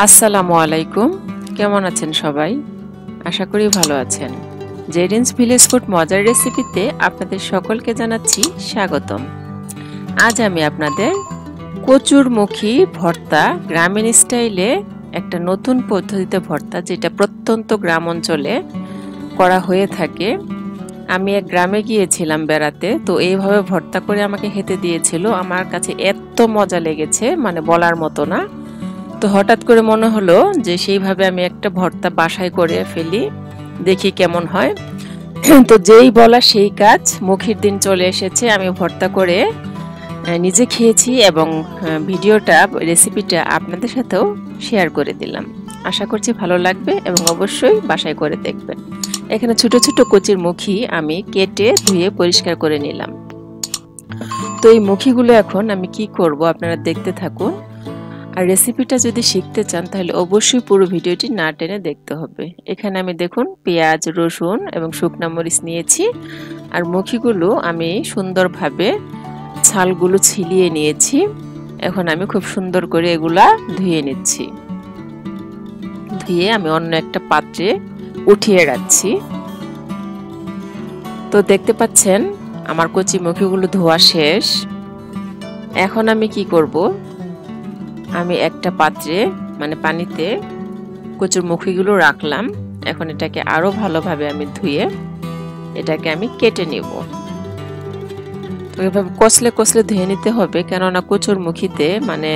আসসালামু আলাইকুম। কেমন আছেন সবাই? আশা করি ভালো আছেন। জেরিনস ভিলেজ ফুড মজার রেসিপিতে আপনাদের সকলকে জানাচ্ছি স্বাগতম। আজ আমি আপনাদের কচুরমুখী ভর্তা গ্রামীণ স্টাইলে একটা নতুন পদ্ধতিতে ভর্তা, যেটা প্রত্যন্ত গ্রাম অঞ্চলে করা হয়ে থাকে। আমি এক গ্রামে গিয়েছিলাম বেড়াতে, তো এইভাবে ভর্তা করে আমাকে খেতে দিয়েছিল। আমার কাছে এত মজা লেগেছে, মানে বলার মতো না। তো হঠাৎ করে মনে হলো যে সেইভাবে আমি একটা ভর্তা বাসায় করে ফেলি, দেখি কেমন হয়। তো যেই বলা সেই কাজ, মুখির দিন চলে এসেছে। আমি ভর্তা করে নিজে খেয়েছি এবং ভিডিওটা, রেসিপিটা আপনাদের সাথেও শেয়ার করে দিলাম। আশা করছি ভালো লাগবে এবং অবশ্যই বাসায় করে দেখবেন। এখানে ছোট ছোট কচির মুখি আমি কেটে ধুয়ে পরিষ্কার করে নিলাম। তো এই মুখিগুলো এখন আমি কি করব আপনারা দেখতে থাকুন। আর রেসিপিটা যদি শিখতে চান তাহলে অবশ্যই পুরো ভিডিওটি না টেনে দেখতে হবে। এখানে আমি দেখুন পেঁয়াজ, রসুন এবং শুকনা মরিচ নিয়েছি। আর মুখিগুলো আমি সুন্দরভাবে ছালগুলো ছিলিয়ে নিয়েছি। এখন আমি খুব সুন্দর করে এগুলা ধুয়ে নিচ্ছি। ধুয়ে আমি অন্য একটা পাত্রে উঠিয়ে রাখছি। তো দেখতে পাচ্ছেন আমার কচি মুখিগুলো ধোয়া শেষ। এখন আমি কি করব, আমি একটা পাত্রে মানে পানিতে কচুর মুখিগুলো রাখলাম। এখন এটাকে আরো ভালোভাবে আমি ধুয়ে এটাকে আমি কেটে নিব। তো এভাবে কষলে কষলে ধুয়ে নিতে হবে, কেননা কচুর মুখিতে মানে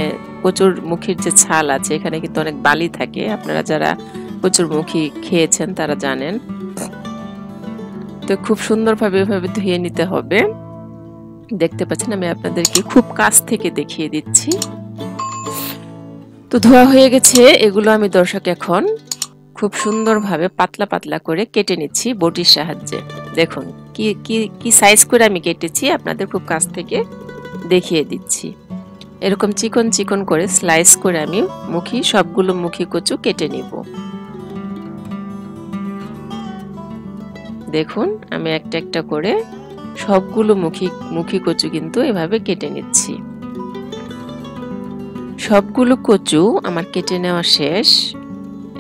কচুর মুখির যে ছাল আছে এখানে কিন্তু অনেক বালি থাকে। আপনারা যারা কচুর মুখি খেয়েছেন তারা জানেন। তো খুব সুন্দরভাবে এভাবে ধুয়ে নিতে হবে। দেখতে পাচ্ছেন আমি আপনাদেরকে খুব কাছ থেকে দেখিয়ে দিচ্ছি। তো ধোয়া হয়ে গেছে এগুলো। আমি দর্শক এখন খুব সুন্দরভাবে পাতলা পাতলা করে কেটে নিচ্ছি বটির সাহায্যে। দেখুন কি কি কি সাইজ করে আমি কেটেছি, আপনাদের খুব কাছ থেকে দেখিয়ে দিচ্ছি। এরকম চিকন চিকন করে স্লাইস করে আমি সবগুলো মুখি কচু কেটে নিব। দেখুন আমি একটা একটা করে সবগুলো মুখি কচু কিন্তু এভাবে কেটে নিচ্ছি। সবগুলো কচু আমার কেটে নেওয়া শেষ।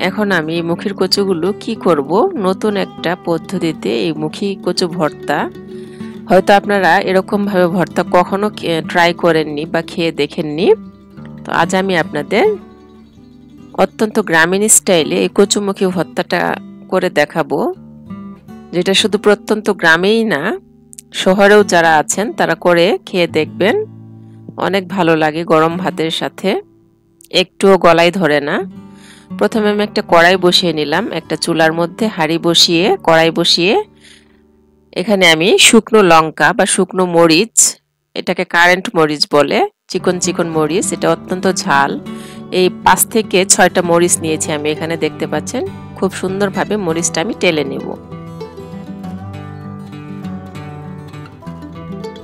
এখন আমি এই মুখির কচুগুলো কি করব, নতুন একটা পদ্ধতিতে এই মুখি কচু ভর্তা, হয়তো আপনারা এরকম ভাবে ভর্তা কখনো ট্রাই করেননি বা খেয়ে দেখেননি। তো আজ আমি আপনাদের অত্যন্ত গ্রামীণ স্টাইলে এই কচুমুখী ভর্তাটা করে দেখাবো, যেটা শুধু প্রত্যন্ত গ্রামেই না, শহরেও যারা আছেন তারা করে খেয়ে দেখবেন। অনেক ভালো লাগে গরম ভাতের সাথে, একটুও গলায় ধরে না। প্রথমে আমি একটা কড়াই বসিয়ে নিলাম। একটা চুলার মধ্যে হাঁড়ি বসিয়ে কড়াই বসিয়ে এখানে আমি শুকনো লঙ্কা বা শুকনো মরিচ, এটাকে কারেন্ট মরিচ বলে, চিকন চিকন মরিচ, এটা অত্যন্ত ঝাল। এই 5 থেকে 6টা মরিচ নিয়েছি আমি এখানে, দেখতে পাচ্ছেন। খুব সুন্দরভাবে মরিচটা আমি টেলে নেব।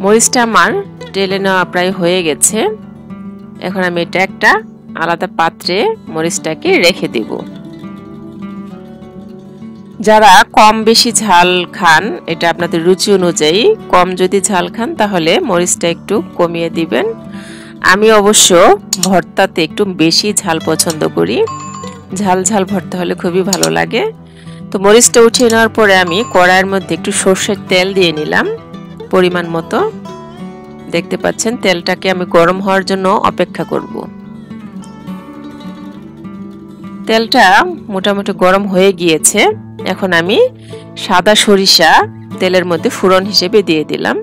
মরিচটা আমার টেলে নেওয়া প্রায় হয়ে গেছে। এখন আমি এটা একটা আলাদা পাত্রে মরিচটাকে রেখে দিব। যারা কম বেশি ঝাল খান, এটা আপনাদের রুচি অনুযায়ী, কম যদি ঝাল খান তাহলে মরিচটা একটু কমিয়ে দিবেন। আমি অবশ্য ভর্তাতে একটু বেশি ঝাল পছন্দ করি, ঝাল ঝাল ভর্তা হলে খুবই ভালো লাগে। তো মরিচটা উঠিয়ে নেওয়ার পরে আমি কড়াইয়ের মধ্যে একটু সরষের তেল দিয়ে নিলাম পরিমাণ মতো। দেখতে পাচ্ছেন তেলটাকে আমি গরম হওয়ার জন্য অপেক্ষা করব। তেলটা মোটামুটি গরম হয়ে গিয়েছে। এখন আমি সাদা সরিষা তেলের মধ্যে ফোড়ন হিসেবে দিয়ে দিলাম।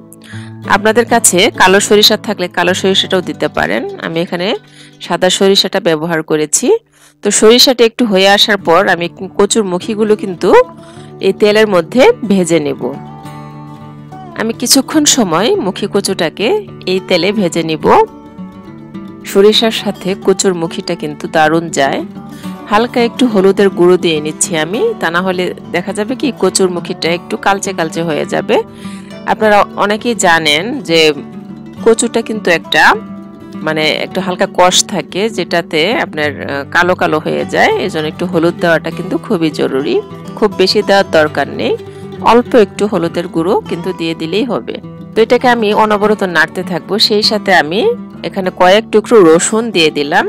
আপনাদের কাছে কালো সরিষা থাকলে কালো সরিষাটাও দিতে পারেন। আমি এখানে সাদা সরিষাটা ব্যবহার করেছি। তো সরিষাটা একটু হয়ে আসার পর আমি কচুর মুখিগুলো কিন্তু এই তেলের মধ্যে ভেজে নেব। আমি কিছুক্ষণ সময় মুখি কচুটাকে এই তেলে ভেজে নিব। সরিষার সাথে কচুর মুখিটা কিন্তু দারুণ যায়। হালকা একটু হলুদের গুঁড়ো দিয়ে নিচ্ছি আমি, তা না হলে দেখা যাবে কি কচুর মুখিটা একটু কালচে কালচে হয়ে যাবে। আপনারা অনেকেই জানেন যে কচুটা কিন্তু একটা একটু হালকা কষ থাকে, যেটাতে আপনার কালো কালো হয়ে যায়। এজন্য একটু হলুদ দেওয়াটা কিন্তু খুবই জরুরি। খুব বেশি দেওয়ার দরকার নেই, অল্প একটু হলুদের গুঁড়ো কিন্তু দিয়ে দিলেই হবে। তো এটাকে আমি অনবরত নাড়তে থাকবো। সেই সাথে আমি এখানে কয়েক টুকরো রসুন দিয়ে দিলাম।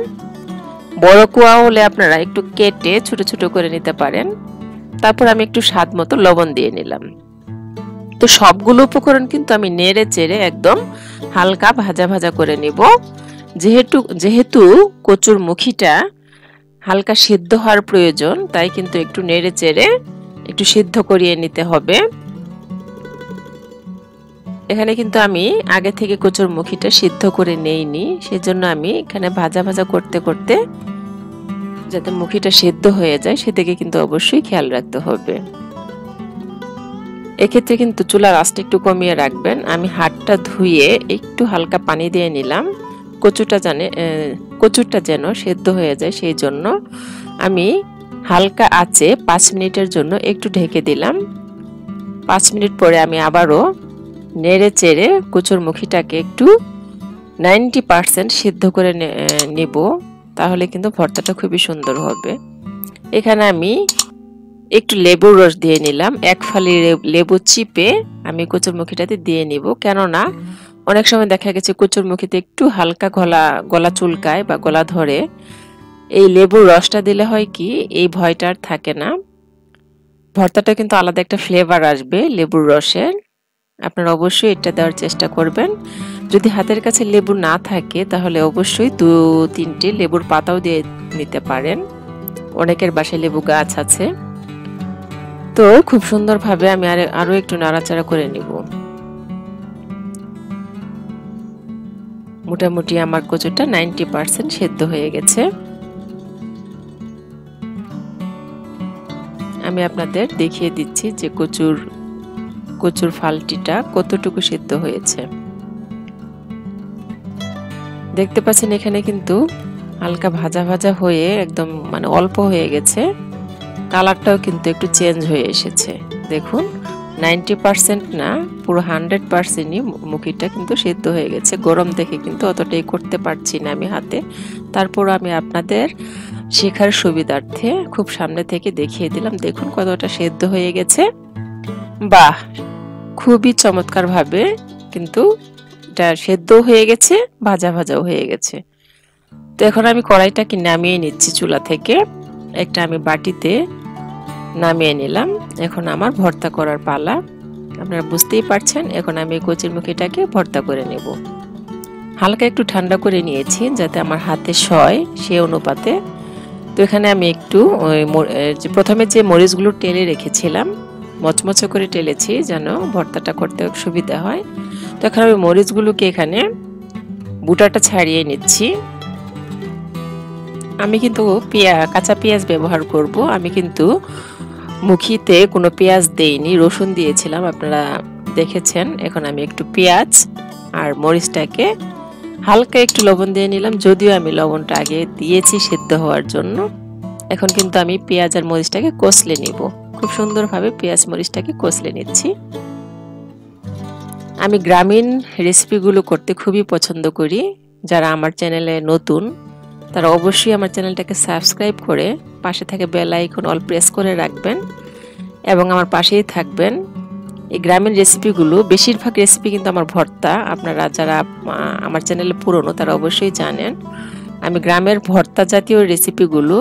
বড় কোয়া হলে আপনারা একটু কেটে ছোট ছোট করে নিতে পারেন। তারপর আমি একটু স্বাদ মতো লবণ দিয়ে নিলাম। তো সবগুলো উপকরণ কিন্তু আমি নেড়ে চেড়ে একদম হালকা ভাজা ভাজা করে নিব। যেহেতু কচুর মুখিটা হালকা সিদ্ধ হওয়ার প্রয়োজন, তাই কিন্তু একটু নেড়ে চেড়ে একটু সিদ্ধ করিয়ে নিতে হবে। এখানে কিন্তু আমি আগে থেকে কচুর মুখিটা সিদ্ধ করে নেইনি, সেজন্য আমি এখানে ভাজা ভাজা করতে করতে যাতে মুখিটা সিদ্ধ হয়ে যায় সেদিকে কিন্তু অবশ্যই খেয়াল রাখতে হবে। এক্ষেত্রে কিন্তু চুলার আঁচটা একটু কমিয়ে রাখবেন। আমি হাতটা ধুয়ে একটু হালকা পানি দিয়ে নিলাম কচুরটা যেন সেদ্ধ হয়ে যায়, সেই জন্য আমি হালকা আঁচে 5 মিনিটের জন্য একটু ঢেকে দিলাম। 5 মিনিট পরে আমি আবারও নেড়ে চেড়ে কচুর মুখিটাকে একটু 90% সিদ্ধ করে নেব, তাহলে কিন্তু ভর্তাটা খুবই সুন্দর হবে। এখানে আমি একটু লেবুর রস দিয়ে নিলাম। 1 ফালি লেবু চিপে আমি কচুর মুখিটাতে দিয়ে নিব, কেননা অনেক সময় দেখা গেছে কচুর মুখিতে একটু হালকা গলা চুলকায় বা গলা ধরে। এই লেবুর রসটা দিলে হয় কি, এই ভয়টা আর থাকে না। ভর্তাটা কিন্তু আলাদা একটা ফ্লেভার আসবে লেবুর রসের। আপনারা অবশ্যই এটা দেওয়ার চেষ্টা করবেন। যদি হাতের কাছে লেবু না থাকে তাহলে অবশ্যই 2-3টে লেবুর পাতাও দিয়ে নিতে পারেন। অনেকের বাসায় লেবু গাছ আছে। তো খুব সুন্দরভাবে আমি আরো একটু নাড়াচাড়া করে নিব। মোটামুটি আমার কচুটা 90% সেদ্ধ হয়ে গেছে। আমি আপনাদের দেখিয়ে দিচ্ছি যে কচুর ফালটিটা কতটুকু সিদ্ধ হয়েছে। দেখতে পাচ্ছেন এখানে কিন্তু হালকা ভাজা ভাজা হয়ে একদম মানে অল্প হয়ে গেছে। কালারটাও কিন্তু একটু চেঞ্জ হয়ে এসেছে। দেখুন 90% না, পুরো 100%ই মুখিটা কিন্তু সিদ্ধ হয়ে গেছে। গরম দেখে কিন্তু অতটাই করতে পারছি না আমি হাতে, তারপর আমি আপনাদের শেখার সুবিধার্থে খুব সামনে থেকে দেখিয়ে দিলাম। দেখুন কতটা সিদ্ধ হয়ে গেছে। বাহ, খুবই চমৎকার ভাবে কিন্তু এটা সেদ্ধ হয়ে গেছে, ভাজা ভাজাও হয়ে গেছে। তো এখন আমি কড়াইটাকে নামিয়ে নিচ্ছি চুলা থেকে। একটা আমি বাটিতে নামিয়ে নিলাম। এখন আমার ভর্তা করার পালা। আপনারা বুঝতেই পারছেন, এখন আমি কচুর মুখিটাকে ভর্তা করে নেব। হালকা একটু ঠান্ডা করে নিয়েছি যাতে আমার হাতে সয় সে অনুপাতে। তো এখানে আমি একটু প্রথমে যে মরিচগুলো টেলে রেখেছিলাম, মচমচে করে টেলেছি যেন ভর্তাটা করতে সুবিধা হয়। তো এখন আমি মরিচগুলোকে এখানে বুটাটা ছাড়িয়ে নিচ্ছি। আমি কিন্তু কাঁচা পেঁয়াজ ব্যবহার করব। আমি কিন্তু মুখিতে কোনো পেঁয়াজ দেইনি, রসুন দিয়েছিলাম, আপনারা দেখেছেন। এখন আমি একটু পেঁয়াজ আর মরিচটাকে হালকা একটু লবণ দিয়ে নিলাম, যদিও আমি লবণটা আগে দিয়েছি সিদ্ধ হওয়ার জন্য। এখন কিন্তু আমি পেঁয়াজ আর মরিচটাকে কষলে নিব। খুব সুন্দরভাবে পেঁয়াজ মরিচটাকে কষলে নিচ্ছি। আমি গ্রামীণ রেসিপিগুলো করতে খুবই পছন্দ করি। যারা আমার চ্যানেলে নতুন তারা অবশ্যই আমার চ্যানেলটাকে সাবস্ক্রাইব করে পাশে থাকে বেল আইকন অল প্রেস করে রাখবেন এবং আমার পাশেই থাকবেন। এই গ্রামীণ রেসিপিগুলো, বেশিরভাগ রেসিপি কিন্তু আমার ভর্তা। আপনারা যারা আমার চ্যানেলে পুরনো তারা অবশ্যই জানেন আমি গ্রামের ভর্তা জাতীয় রেসিপিগুলো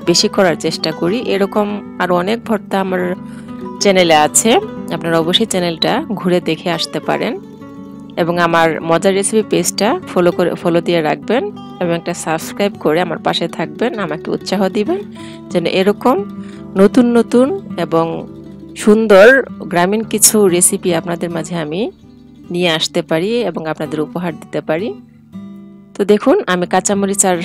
বেশি করার চেষ্টা করি। এরকম আরও অনেক ভর্তা আমার চ্যানেলে আছে, আপনারা অবশ্যই চ্যানেলটা ঘুরে দেখে আসতে পারেন এবং আমার মজার রেসিপি পেজটা ফলো দিয়ে রাখবেন এবং একটা সাবস্ক্রাইব করে আমার পাশে থাকবেন, আমাকে উৎসাহ দিবেন যেন এরকম নতুন নতুন এবং সুন্দর গ্রামীণ কিছু রেসিপি আপনাদের মাঝে আমি নিয়ে আসতে পারি এবং আপনাদের উপহার দিতে পারি। তো দেখুন আমি কাঁচামরিচ আর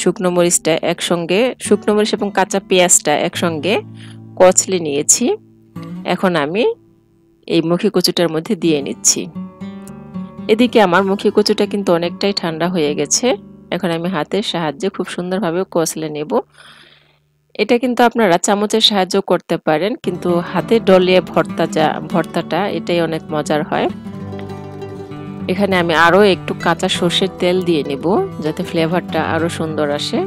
শুকনো মরিচটা একসঙ্গে, শুকনো মরিচ এবং কাঁচা পেঁয়াজটা একসঙ্গে কচলে নিয়েছি। এখন আমি এই মুখি কচুটার মধ্যে দিয়ে নিচ্ছি। এদিকে আমার মুখি কচুটা কিন্তু অনেকটাই ঠান্ডা হয়ে গেছে। এখন আমি হাতের সাহায্যে খুব সুন্দরভাবে কচলে নেব। এটা কিন্তু আপনারা চামচের সাহায্য করতে পারেন, কিন্তু হাতে ডলিয়ে ভর্তাটা এটাই অনেক মজার হয়। এখানে আমি আরো একটু কাঁচা সর্ষের তেল দিয়ে নিব যাতে ফ্লেভারটা আরো সুন্দর আসে।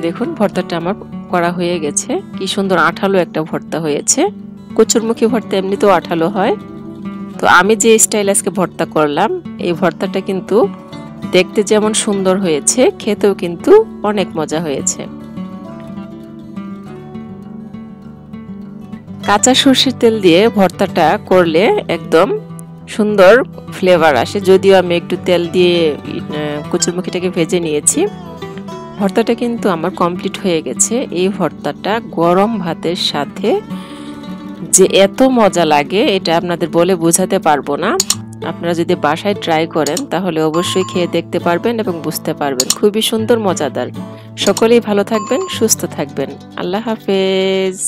দেখুন ভর্তাটা আমার করা হয়ে গেছে। কি সুন্দর আঠালো একটা ভর্তা হয়েছে। কচুরমুখী ভর্তা এমনিতেও আঠালো হয়, তো আমি যে স্টাইল আজকে ভর্তা করলাম এই ভর্তাটা কিন্তু দেখতে যেমন সুন্দর হয়েছে, খেতেও কিন্তু অনেক মজা হয়েছে। কাঁচা সরষের তেল দিয়ে ভর্তাটা করলে একদম সুন্দর ফ্লেভার আসে। যদিও আমি একটু তেল দিয়ে কচুরমুখিটাকে ভেজে নিয়েছি। ভর্তাটা কিন্তু আমার কমপ্লিট হয়ে গেছে। এই ভর্তাটা গরম ভাতের সাথে যে এত মজা লাগে এটা আপনাদের বলে বোঝাতে পারবো না। আপনারা যদি বাসায় ট্রাই করেন তাহলে অবশ্যই খেয়ে দেখতে পারবেন এবং বুঝতে পারবেন। খুবই সুন্দর, মজাদার। সকলেই ভালো থাকবেন, সুস্থ থাকবেন। আল্লাহ হাফেজ।